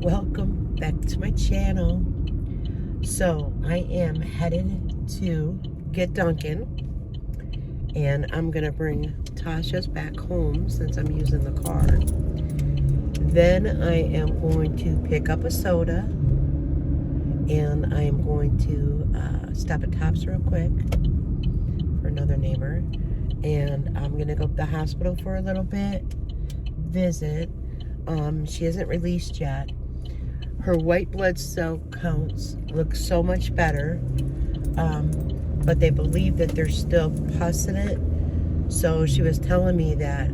Welcome back to my channel. So I am headed to get Duncan, and I'm gonna bring Tasha's back home since I'm using the car. Then I am going to pick up a soda, and I am going to stop at Tops real quick for another neighbor, and I'm gonna go to the hospital for a little bit, visit. She isn't released yet. Her white blood cell counts look so much better, but they believe that there's still pus in it. So she was telling me that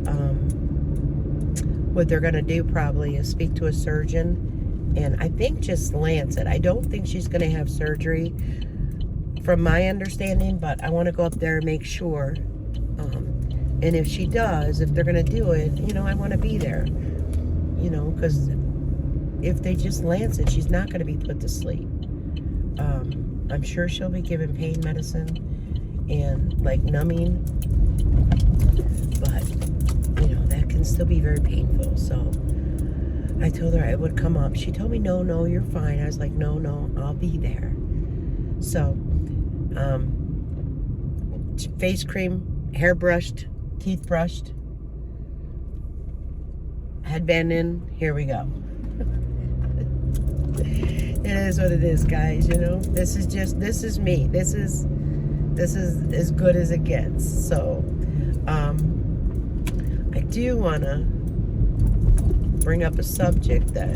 what they're gonna do probably is speak to a surgeon, and I think just lance it. I don't think she's gonna have surgery from my understanding, but I want to go up there and make sure. And if she does, if they're gonna do it, I want to be there, because if they just lance it, she's not going to be put to sleep. I'm sure she'll be given pain medicine and like numbing, but that can still be very painful. So I told her I would come up. She told me, no, you're fine. I was like, no, I'll be there. So face cream, hair brushed, teeth brushed, headband in, here we go. It is what it is, guys. This is me. This is as good as it gets. So I do want to bring up a subject that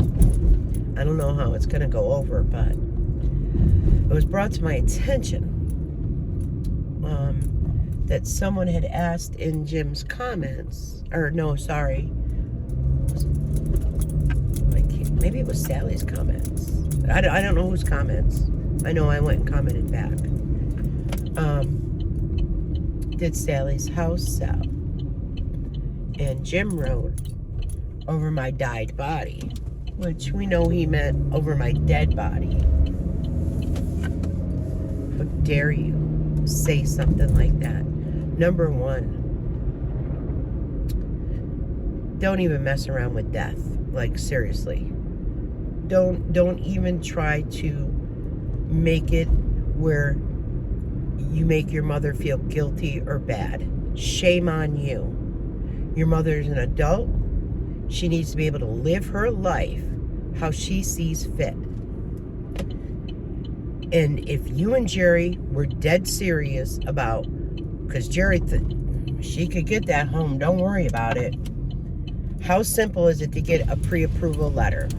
I don't know how it's going to go over, but it was brought to my attention that someone had asked in Jim's comments, or no, sorry, maybe it was Sally's comments. I don't know whose comments. I know I went and commented back. Did Sally's house sell? And Jim wrote, over my died body, which we know he meant over my dead body. How dare you say something like that? Number one, don't even mess around with death. Like, seriously. Don't even try to make it where you make your mother feel guilty or bad. Shame on you. Your mother is an adult. She needs to be able to live her life how she sees fit. And if you and Jerry were dead serious about, because Jerry, she could get that home, don't worry about it. How simple is it to get a pre-approval letter?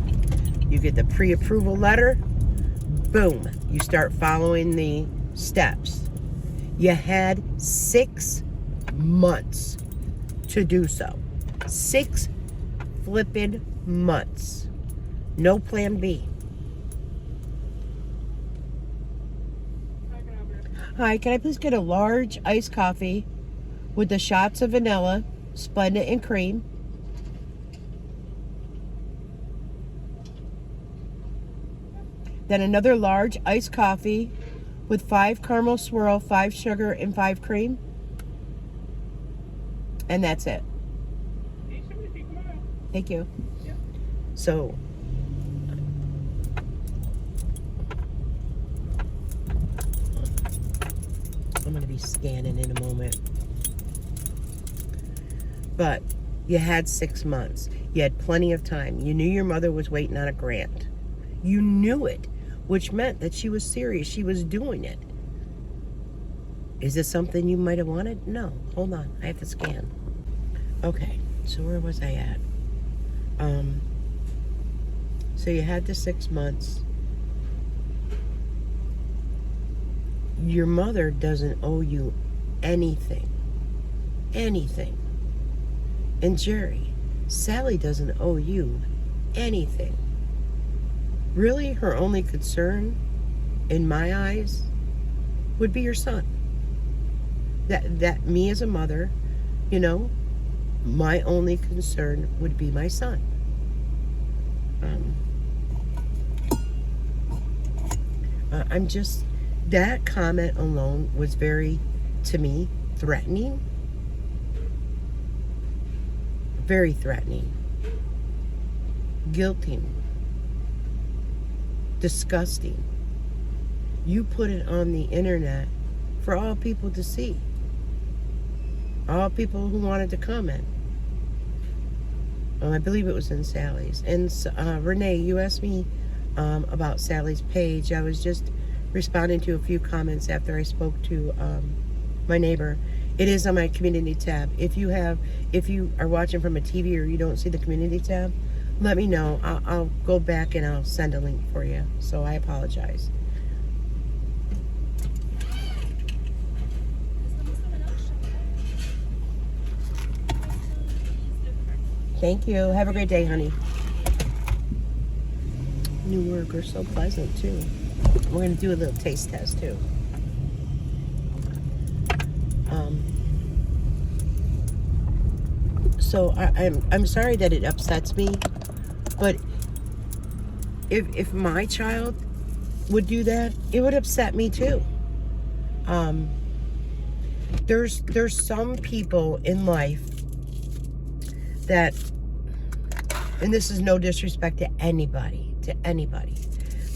You get the pre-approval letter, boom, you start following the steps. You had 6 months to do so. 6 flipping months. No plan B. Hi, can I please get a large iced coffee with the shots of vanilla, Splenda and cream? Then another large iced coffee with 5 caramel swirl, 5 sugar, and 5 cream. And that's it. Thank you. Yeah. So, I'm going to be scanning in a moment. But you had 6 months. You had plenty of time. You knew your mother was waiting on a grant. You knew it, which meant that she was serious. She was doing it. Is this something you might have wanted? No. Hold on. I have to scan. Okay. So where was I at? So you had the 6 months. Your mother doesn't owe you anything. Anything. And Jerry, Sally doesn't owe you anything. Really, her only concern, in my eyes, would be your son. That me as a mother, my only concern would be my son. That comment alone was very, to me, threatening. Very threatening. Guilting. disgusting. You put it on the internet for all people to see. All people who wanted to comment. I believe it was in Sally's. And Renee, you asked me about Sally's page. I was just responding to a few comments after I spoke to my neighbor. It is on my community tab. If you are watching from a TV or you don't see the community tab, let me know. I'll go back and I'll send a link for you. So I apologize. Thank you. Have a great day, honey. Newark are so pleasant too. We're gonna do a little taste test too. So I'm sorry that it upsets me, but if my child would do that, it would upset me too. There's some people in life that, and this is no disrespect to anybody,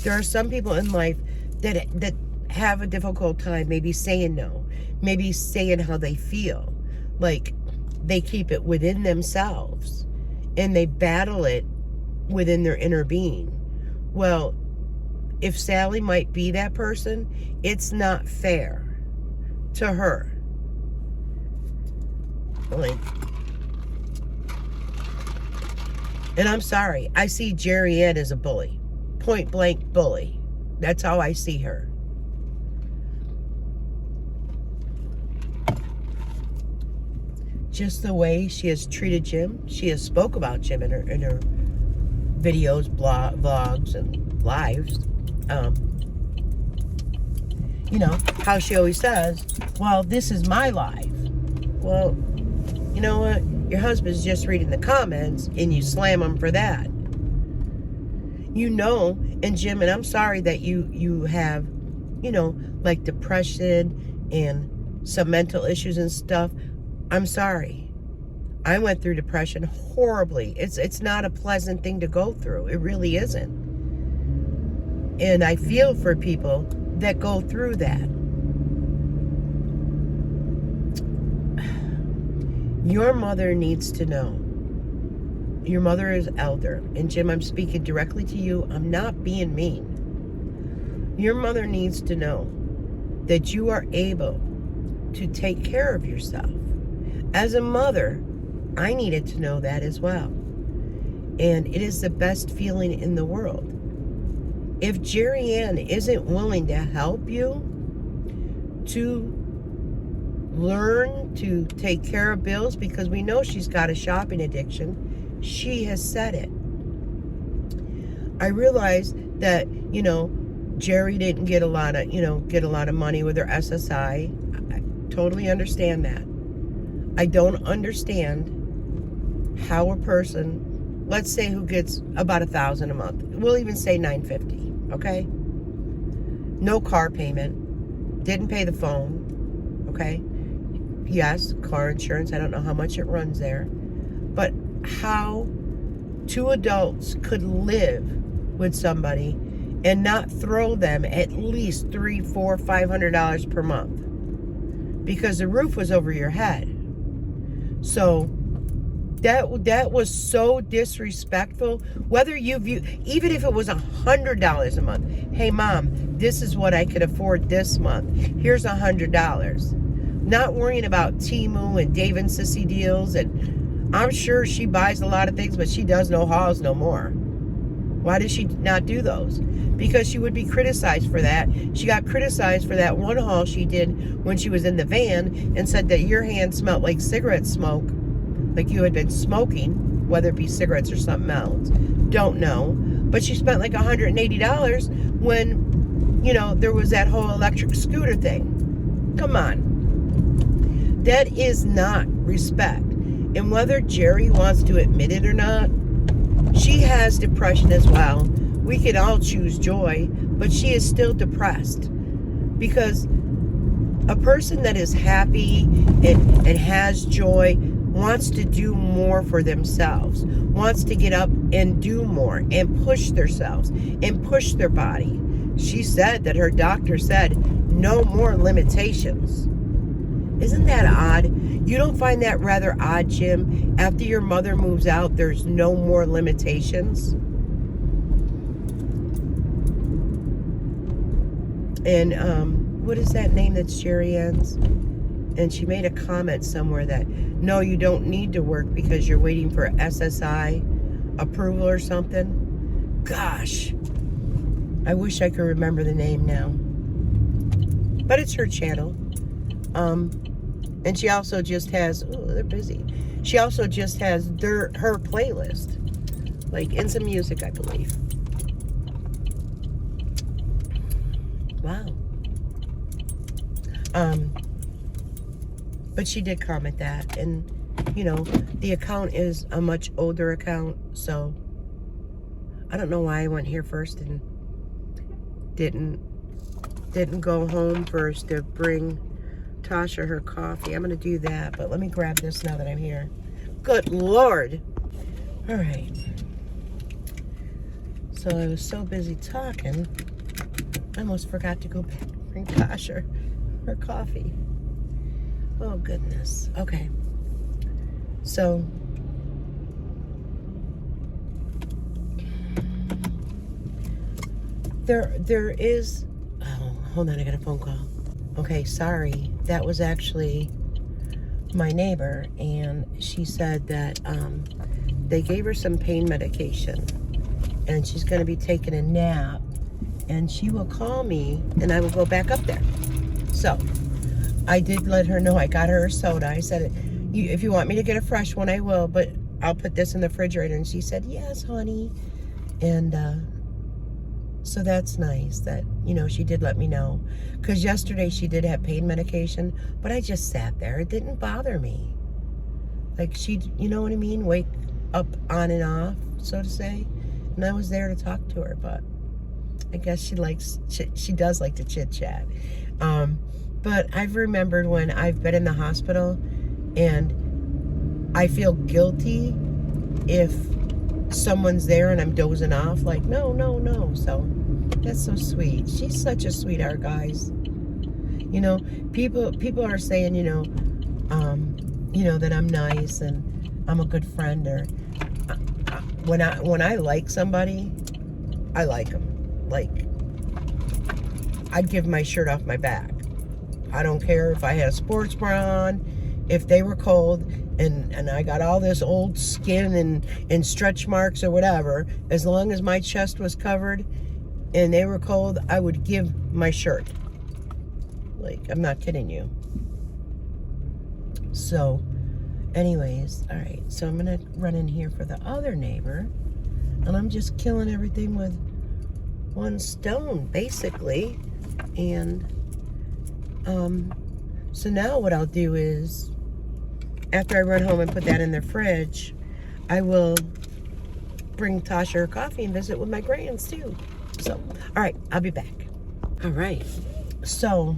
there are some people in life that have a difficult time maybe saying no, maybe saying how they feel. Like, they keep it within themselves and they battle it within their inner being. Well, if Sally might be that person, it's not fair to her. Like, and I'm sorry, I see Jerry Ann as a bully. Point blank bully. That's how I see her. Just the way she has treated Jim. She has spoke about Jim in her videos, vlogs, and lives. You know, how she always says, well, this is my life. Well, you know what? Your husband's just reading the comments and you slam him for that. You know, and Jim, and I'm sorry that you have, you know, like depression and some mental issues and stuff. I'm sorry. I went through depression horribly. It's not a pleasant thing to go through. It really isn't. And I feel for people that go through that. Your mother needs to know. Your mother is elder. And Jim, I'm speaking directly to you. I'm not being mean. Your mother needs to know that you are able to take care of yourself. As a mother, I needed to know that as well. And it is the best feeling in the world. If Jerry Ann isn't willing to help you to learn to take care of bills, because we know she's got a shopping addiction, she has said it. I realize that, you know, Jerry didn't get a lot of money with her SSI. I totally understand that. I don't understand how a person, let's say who gets about $1,000 a month, we'll even say $950, okay? No car payment, didn't pay the phone, okay? Yes, car insurance, I don't know how much it runs there. But how two adults could live with somebody and not throw them at least $300, $400, $500 per month because the roof was over your head. So that was so disrespectful. Whether you view, even if it was $100 a month, hey mom, this is what I could afford this month. Here's $100. Not worrying about Temu and Dave and Sissy deals, and I'm sure she buys a lot of things, but she does no hauls no more. Why does she not do those? Because she would be criticized for that. She got criticized for that one haul she did when she was in the van and said that your hand smelled like cigarette smoke, like you had been smoking, whether it be cigarettes or something else. Don't know. But she spent like $180 when, you know, there was that whole electric scooter thing. Come on. That is not respect. And whether Jerry wants to admit it or not, she has depression as well. We could all choose joy, but she is still depressed. Because a person that is happy and has joy wants to do more for themselves, wants to get up and do more and push themselves and push their body. She said that her doctor said no more limitations. Isn't that odd? You don't find that rather odd, Jim? After your mother moves out, there's no more limitations? And what is that name that's Jerry Ann's? And she made a comment somewhere that, no, you don't need to work because you're waiting for SSI approval or something. Gosh, I wish I could remember the name now. But it's her channel. And she also just has, oh, they're busy. She also just has her playlist, like in some music, I believe. Wow. But she did comment that, and you know, the account is a much older account, so I don't know why I went here first and didn't go home first to bring Tasha her coffee. I'm gonna do that, but let me grab this now that I'm here. Good Lord. All right. So I was so busy talking, I almost forgot to go back and bring Tasha her coffee. Oh goodness. Okay. So there is, oh, hold on, I got a phone call. Okay, sorry. That was actually my neighbor, and she said that they gave her some pain medication and she's going to be taking a nap, and she will call me and I will go back up there. So I did let her know. I got her a soda. I said, if you want me to get a fresh one, I will, but I'll put this in the refrigerator. And she said, yes, honey. And so that's nice that, you know, she did let me know. Because yesterday she did have pain medication, but I just sat there. It didn't bother me. Like, she, you know what I mean? Wake up on and off, so to say. And I was there to talk to her, but I guess she does like to chit-chat. But I've remembered when I've been in the hospital and I feel guilty if someone's there and I'm dozing off. Like, no. So that's so sweet. She's such a sweetheart, guys. You know, people are saying, you know, that I'm nice and I'm a good friend. Or when I like somebody, I like them. Like, I'd give my shirt off my back. I don't care if I had a sports bra on, if they were cold, and I got all this old skin and stretch marks or whatever. As long as my chest was covered and they were cold, I would give my shirt. Like, I'm not kidding you. So, anyways, all right. So I'm gonna run in here for the other neighbor, and I'm just killing everything with one stone, basically. And so now what I'll do is, after I run home and put that in the fridge, I will bring Tasha her coffee and visit with my grands too. So, all right, I'll be back. All right, so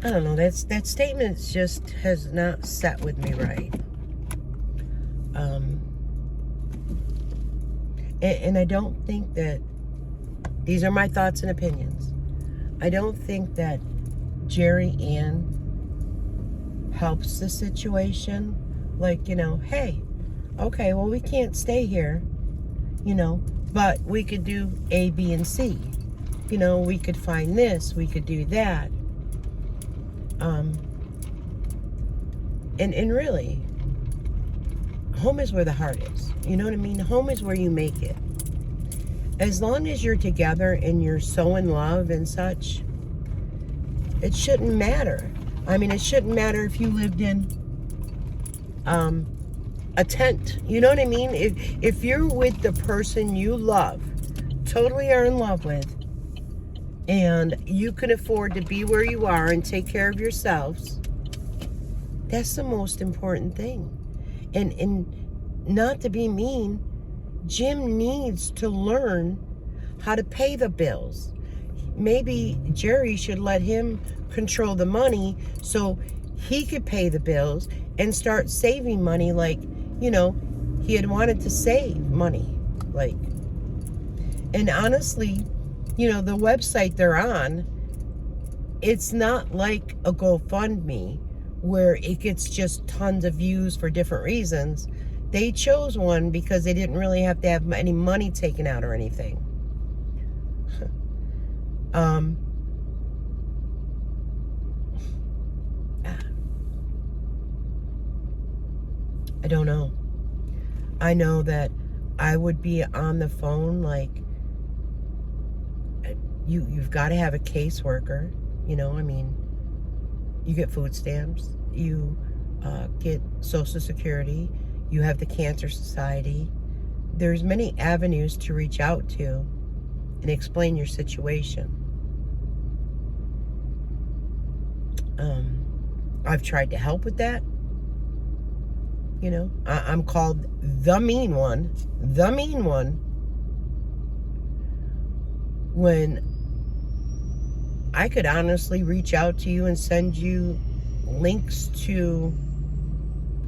I don't know, that statement just has not sat with me right. And I don't think that, these are my thoughts and opinions, I don't think that Jerry Ann helps the situation. Like, you know, hey, okay, well, we can't stay here, you know, but we could do A, B, and C. You know, we could find this, we could do that. And really, home is where the heart is. You know what I mean? Home is where you make it. As long as you're together and you're so in love and such, it shouldn't matter. I mean, it shouldn't matter if you lived in a tent. You know what I mean? If you're with the person you love, totally are in love with, and you can afford to be where you are and take care of yourselves, that's the most important thing. And not to be mean, Jim needs to learn how to pay the bills. Maybe Jerry should let him control the money so he could pay the bills and start saving money. Like, he had wanted to save money. Like, and honestly, the website they're on, it's not like a GoFundMe where it gets just tons of views for different reasons. They chose one because they didn't really have to have any money taken out or anything. I don't know. I know that I would be on the phone, like, you've got to have a caseworker, you get food stamps, you get Social Security, you have the Cancer Society. There's many avenues to reach out to and explain your situation. I've tried to help with that. I'm called the mean one. When I could honestly reach out to you and send you links to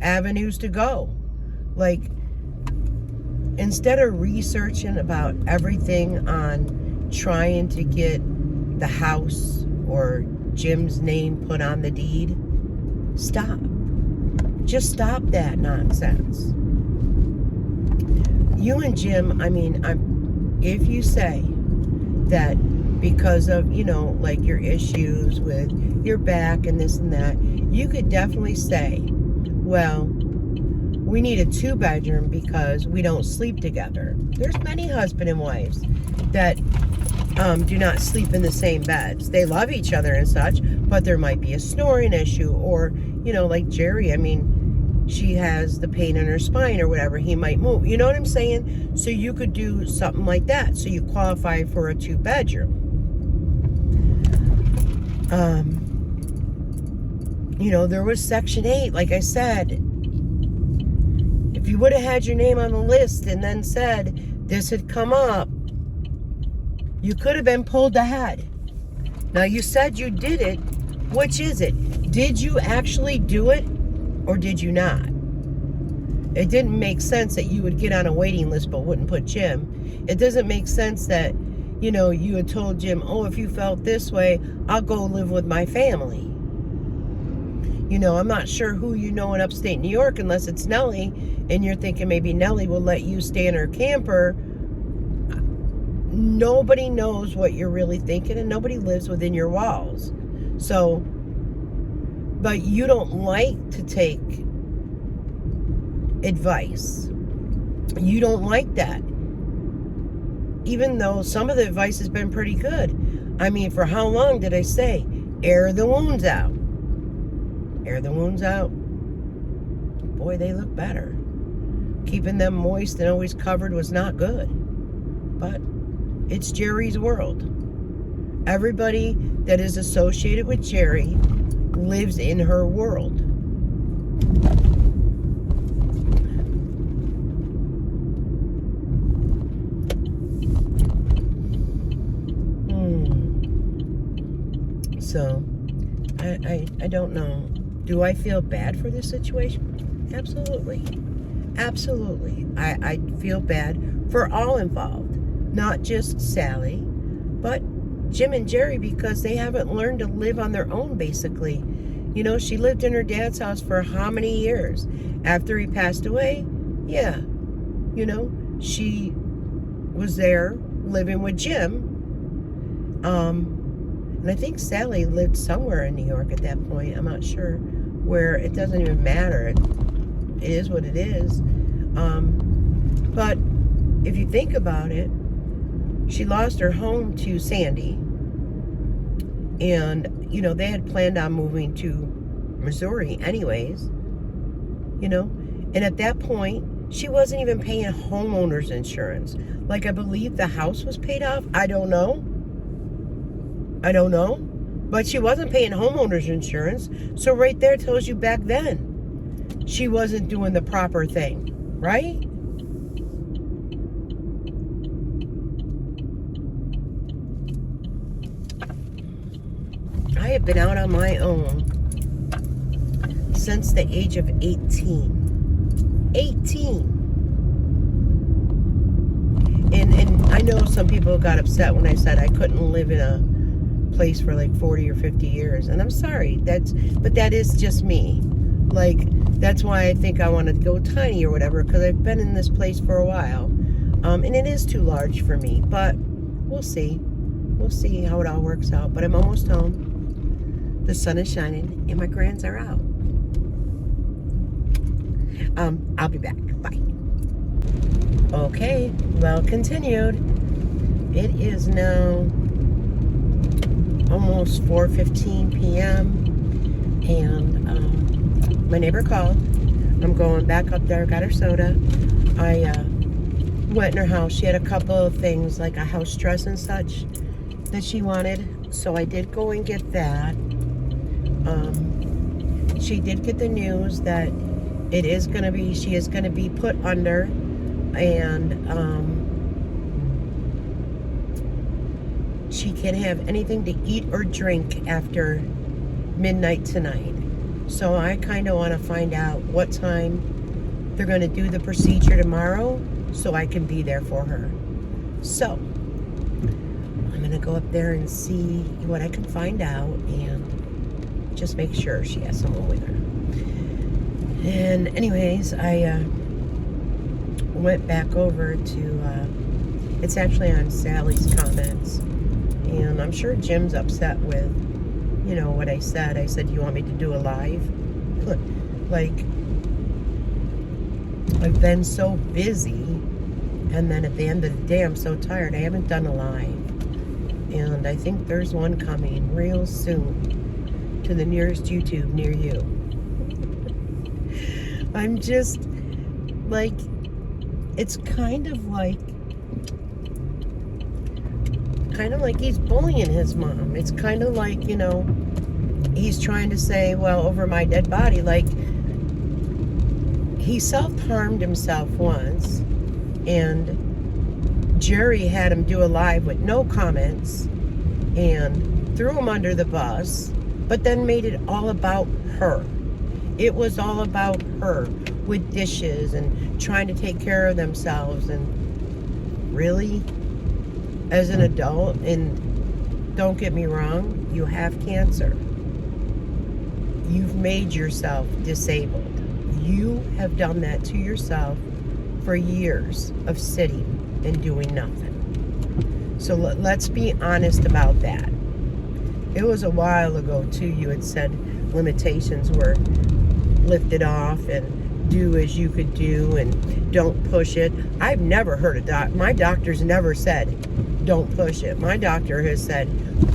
avenues to go. Like, instead of researching about everything on trying to get the house or Jim's name put on the deed, stop. Just stop that nonsense. You and Jim, if you say that because of, like your issues with your back and this and that, you could definitely say, well, we need a 2-bedroom because we don't sleep together. There's many husband and wives that do not sleep in the same beds. They love each other and such, but there might be a snoring issue, or, like Jerry, she has the pain in her spine or whatever, he might move. You know what I'm saying? So you could do something like that. So you qualify for a 2-bedroom. There was Section 8, like I said. If you would have had your name on the list and then said this had come up, you could have been pulled ahead. Now, you said you did it. Which is it? Did you actually do it, or did you not? It didn't make sense that you would get on a waiting list but wouldn't put Jim. It doesn't make sense that, you had told Jim, oh, if you felt this way, I'll go live with my family. I'm not sure who you know in upstate New York unless it's Nellie, and you're thinking maybe Nellie will let you stay in her camper. Nobody knows what you're really thinking, and nobody lives within your walls. So, but you don't like to take advice. You don't like that. Even though some of the advice has been pretty good. For how long did I say, air the wounds out? Air the wounds out. Boy, they look better. Keeping them moist and always covered was not good. But it's Jerry's world. Everybody that is associated with Jerry lives in her world. So, I don't know. Do I feel bad for this situation? Absolutely. Absolutely. I feel bad for all involved. Not just Sally, but Jim and Jerry, because they haven't learned to live on their own, basically. She lived in her dad's house for how many years? After he passed away, yeah. She was there living with Jim. And I think Sally lived somewhere in New York at that point. I'm not sure where. It doesn't even matter. It is what it is. But if you think about it, she lost her home to Sandy. And, they had planned on moving to Missouri anyways. And at that point, she wasn't even paying homeowners insurance. Like, I believe the house was paid off. I don't know. But she wasn't paying homeowners insurance. So right there tells you back then she wasn't doing the proper thing, right? I have been out on my own since the age of 18. 18. And I know some people got upset when I said I couldn't live in a place for like 40 or 50 years. And I'm sorry, but that is just me. Like, that's why I think I want to go tiny or whatever, because I've been in this place for a while. And it is too large for me, but we'll see. We'll see how it all works out. But I'm almost home. The sun is shining and my grands are out. I'll be back. Bye. Okay, well continued. It is now almost 4:15 p.m. and my neighbor called. I'm going back up there, got her soda. I went in her house. She had a couple of things like a house dress and such that she wanted, so I did go and get that. She did get the news that she is going to be put under, and she can't have anything to eat or drink after midnight tonight. So I kind of want to find out what time they're going to do the procedure tomorrow so I can be there for her. So I'm going to go up there and see what I can find out and just make sure she has someone with her. And anyways, I went back over to, it's actually on Sally's comments. And I'm sure Jim's upset with, you know, what I said. I said, you want me to do a live? Like, I've been so busy. And then at the end of the day, I'm so tired. I haven't done a live. And I think there's one coming real soon to the nearest YouTube near you. I'm just, like, it's kind of like he's bullying his mom. It's kind of like, you know, he's trying to say, well, over my dead body. Like, he self-harmed himself once, and Jerry had him do a live with no comments and threw him under the bus, but then made it all about her. It was all about her with dishes and trying to take care of themselves. And really, as an adult, and don't get me wrong, you have cancer. You've made yourself disabled. You have done that to yourself for years of sitting and doing nothing. So let's be honest about that. It was a while ago, too, you had said limitations were lifted off and do as you could do and don't push it. I've never heard my doctor's never said don't push it. My doctor has said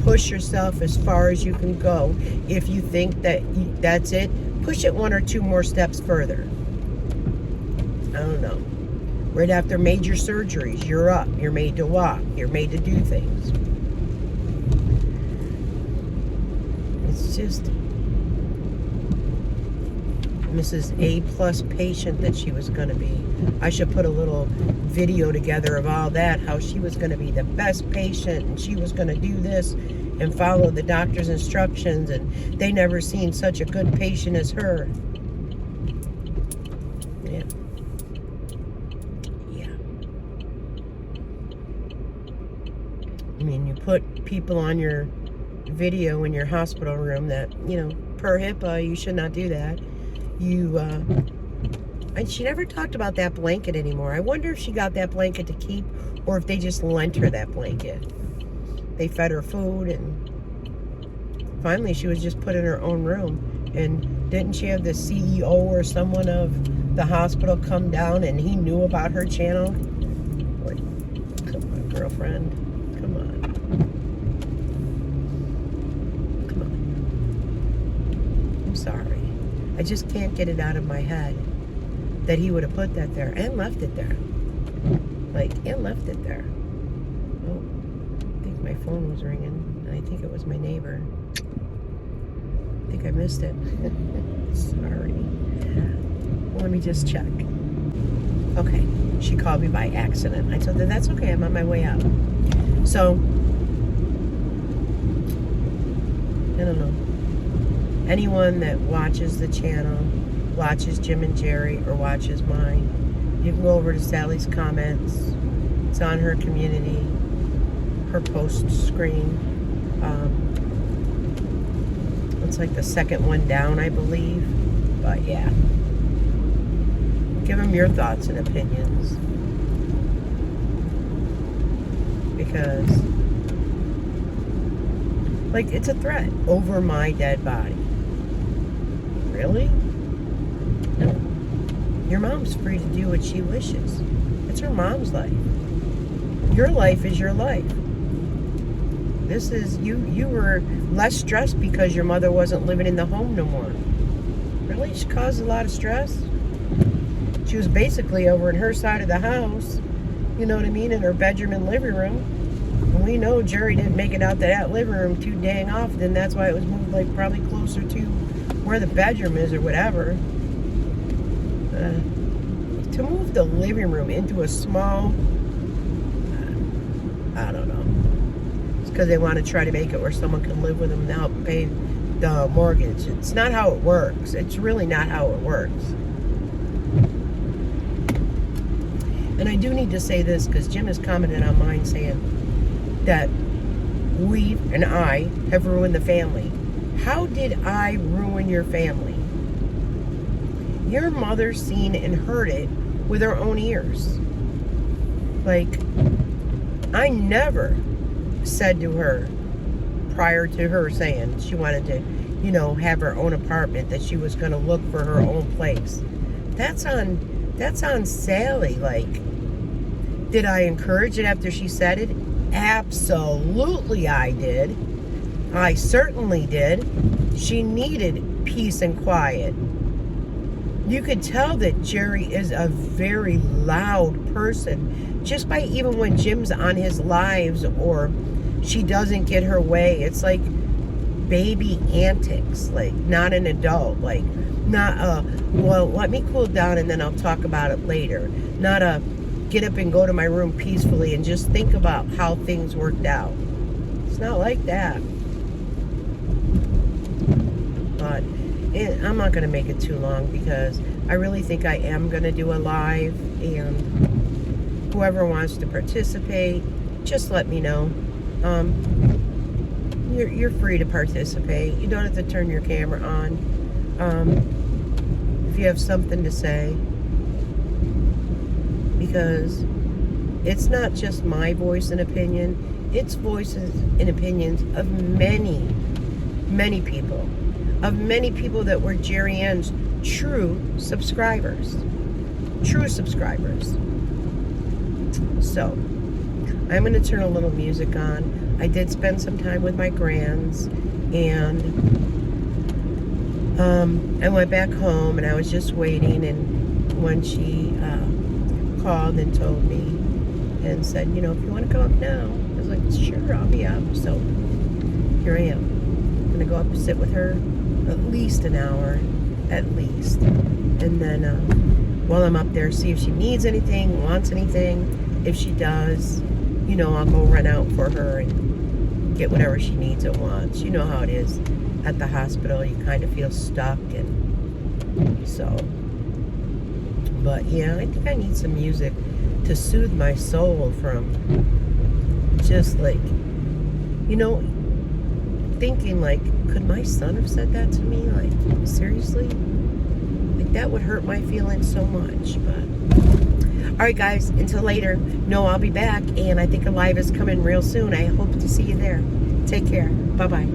push yourself as far as you can go. If you think that that's it, push it one or two more steps further. I don't know. Right after major surgeries, you're up. You're made to walk. You're made to do things. It's just Mrs. A+ patient that she was going to be. I should put a little video together of all that, how she was going to be the best patient and she was going to do this and follow the doctor's instructions, and they never seen such a good patient as her. Yeah. Yeah. I mean, you put people on your video in your hospital room that, you know, per HIPAA, you should not do that. And she never talked about that blanket anymore. I wonder if she got that blanket to keep or if they just lent her that blanket. They fed her food, and finally she was just put in her own room. And didn't she have the CEO or someone of the hospital come down and he knew about her channel? Boy, come on, girlfriend. Come on. Come on. I'm sorry. I just can't get it out of my head that he would have put that there and left it there. Like, and left it there. Oh, I think my phone was ringing. And I think it was my neighbor. I think I missed it. Sorry. Well, let me just check. Okay, she called me by accident. I told her, that's okay, I'm on my way out. So, I don't know. Anyone that watches the channel watches Jim and Jerry or watches mine, you can go over to Sally's comments. It's on her community, her post screen. It's like the second one down, I believe. But yeah. Give them your thoughts and opinions. Because, like, it's a threat over my dead body. Really? No. Your mom's free to do what she wishes. It's her mom's life. Your life is your life. This is, you were less stressed because your mother wasn't living in the home no more. Really? She caused a lot of stress? She was basically over in her side of the house, you know what I mean, in her bedroom and living room. And we know Jerry didn't make it out to that living room too dang often. That's why it was moved, like, probably closer to where the bedroom is or whatever. To move the living room into a small, I don't know. It's because they want to try to make it where someone can live with them and help pay the mortgage. It's not how it works. It's really not how it works. And I do need to say this because Jim has commented on mine saying that we and I have ruined the family. How did I ruin your family? Your mother seen and heard it with her own ears. Like, I never said to her, prior to her saying she wanted to, you know, have her own apartment, that she was going to look for her own place. That's on Sally. Like, did I encourage it after she said it? Absolutely I did. I certainly did. She needed peace and quiet. You could tell that Jerry is a very loud person. Just by even when Jim's on his lives or she doesn't get her way, it's like baby antics. Like, not an adult. Like, not well, let me cool down and then I'll talk about it later. Not a get up and go to my room peacefully and just think about how things worked out. It's not like that. But I'm not going to make it too long because I really think I am going to do a live, and whoever wants to participate, just let me know. You're free to participate. You don't have to turn your camera on. If you have something to say, because it's not just my voice and opinion, it's voices and opinions of many, many people. Of many people that were Jerry Ann's true subscribers. True subscribers. So, I'm going to turn a little music on. I did spend some time with my grands, and I went back home, and I was just waiting, and when she called and told me and said, you know, if you want to come up now, I was like, sure, I'll be up. So, here I am. I'm going to go up and sit with her at least an hour, at least. And then while I'm up there, see if she needs anything, wants anything. If she does, you know, I'll go run out for her and get whatever she needs or wants. You know how it is at the hospital. You kind of feel stuck, and so. But yeah, I think I need some music to soothe my soul from just like, you know, thinking like, could my son have said that to me? Like, seriously? Like, that would hurt my feelings so much. But all right, guys, until later. No, I'll be back, and I think a live is coming real soon. I hope to see you there. Take care. Bye-bye.